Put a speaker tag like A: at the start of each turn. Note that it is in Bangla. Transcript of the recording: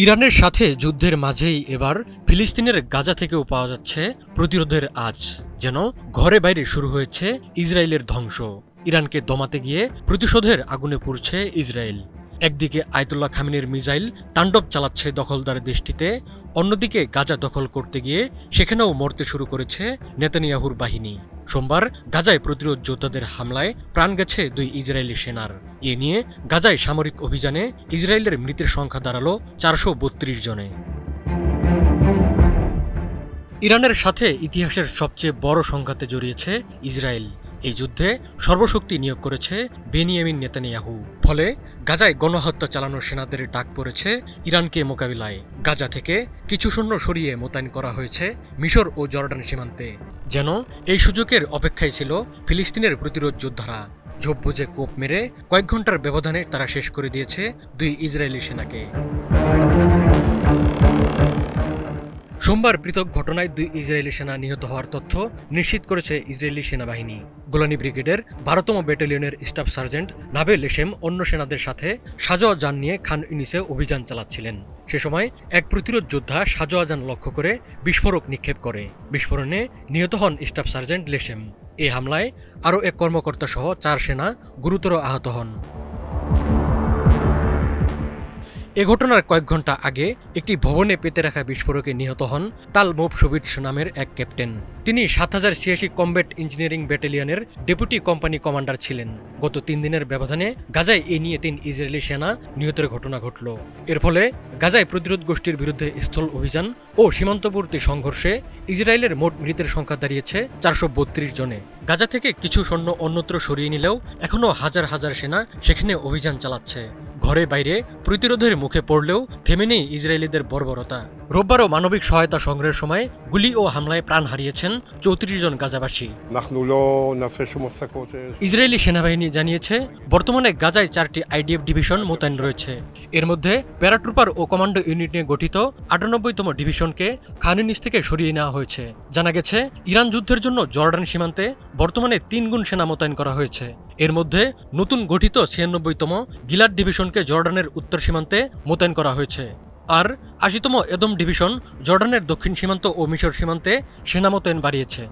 A: ইরানের সাথে যুদ্ধের মাঝেই এবার ফিলিস্তিনের গাজা থেকেও পাওয়া যাচ্ছে প্রতিরোধের আঁচ। যেন ঘরে বাইরে শুরু হয়েছে ইসরায়েলের ধ্বংস। ইরানকে দমাতে গিয়ে প্রতিশোধের আগুনে পুড়ছে ইসরায়েল। একদিকে আয়াতুল্লাহ খামেনির মিসাইল তাণ্ডব চালাচ্ছে দখলদার দেশটিতে, অন্যদিকে গাজা দখল করতে গিয়ে সেখানেও মরতে শুরু করেছে নেতানিয়াহুর বাহিনী। সোমবার গাজায় প্রতিরোধ যোদ্ধাদের হামলায় প্রাণ গেছে 2 ইসরায়েলি সেনার। এ নিয়ে গাজায় সামরিক অভিযানে ইসরায়েলের মৃতের সংখ্যা দাঁড়ালো 432 জনে। ইরানের সাথে ইতিহাসের সবচেয়ে বড় সংঘাতে জড়িয়েছে ইসরায়েল। এই যুদ্ধে সর্বশক্তি নিয়োগ করেছে বেনিয়ামিন নেতানিয়াহু। ফলে গাজায় গণহত্যা চালানোর সেনাদের ডাক পড়েছে ইরানকে মোকাবিলায়। গাজা থেকে কিছু সৈন্য সরিয়ে মোতায়েন করা হয়েছে মিশর ও জর্ডান সীমান্তে। যেন এই সুযোগের অপেক্ষায় ছিল ফিলিস্তিনের প্রতিরোধ যোদ্ধারা। ঝোপ বুঝে কোপ মেরে কয়েক ঘন্টার ব্যবধানে তারা শেষ করে দিয়েছে 2 ইসরায়েলি সেনাকে। সোমবার পৃথক ঘটনায় 2 ইসরায়েলি সেনা নিহত হওয়ার তথ্য নিশ্চিত করেছে ইসরায়েলি সেনাবাহিনী। গোলানি ব্রিগেডের 12তম ব্যাটালিয়নের স্টাফ সার্জেন্ট নাবে লেশেম অন্য সেনাদের সাথে সাজোয়া যান নিয়ে খান ইউনিসে অভিযান চালাচ্ছিলেন। সে সময় এক প্রতিরোধ যোদ্ধা সাজোয়া যান লক্ষ্য করে বিস্ফোরক নিক্ষেপ করে। বিস্ফোরণে নিহত হন স্টাফ সার্জেন্ট লেশেম। এই হামলায় আরও এক কর্মকর্তা সহ 4 সেনা গুরুতর আহত হন। এ ঘটনার কয়েক ঘন্টা আগে একটি ভবনে পেতে রাখা বিস্ফোরকে নিহত হন তাল মোভশোভিটস নামের এক ক্যাপ্টেন। তিনি 7086 কমব্যাট ইঞ্জিনিয়ারিং ব্যাটালিয়নের ডেপুটি কোম্পানি কমান্ডার ছিলেন। গত 3 দিনের ব্যবধানে গাজায় এ নিয়ে 3 ইসরায়েলি সেনা নিহতের ঘটনা ঘটল। এর ফলে গাজায় প্রতিরোধ গোষ্ঠীর বিরুদ্ধে স্থল অভিযান ও সীমান্তবর্তী সংঘর্ষে ইসরায়েলের মোট মৃতের সংখ্যা দাঁড়িয়েছে 432 জনে। গাজা থেকে কিছু সৈন্য অন্যত্র সরিয়ে নিলেও এখনও হাজার হাজার সেনা সেখানে অভিযান চালাচ্ছে। ঘরে বাইরে প্রতিরোধের মুখে পড়লেও থেমে নেই ইসরায়েলিদের বর্বরতা। রোববারও মানবিক সহায়তা সংগ্রহের সময় গুলি ও হামলায় প্রাণ হারিয়েছেন 34 জন গাজাবাসী। ইসরায়েলি সেনাবাহিনী জানিয়েছে বর্তমানে গাজায় 4টি আইডিএফ ডিভিশন মোতায়েন রয়েছে। এর মধ্যে প্যারাট্রুপার ও কমান্ডো ইউনিট নিয়ে গঠিত 98তম ডিভিশনকে খান ইউনিস থেকে সরিয়ে নেওয়া হয়েছে। জানা গেছে ইরান যুদ্ধের জন্য জর্ডান সীমান্তে বর্তমানে 3 গুণ সেনা মোতায়েন করা হয়েছে। এর মধ্যে নতুন গঠিত 96তম গিলাড ডিভিশনকে জর্ডানের উত্তর সীমান্তে মোতায়েন করা হয়েছে। আর 80তম এদম ডিভিশন জর্ডানের দক্ষিণ সীমান্ত ও মিশর সীমান্তে সেনা মোতায়েন বাড়িয়েছে।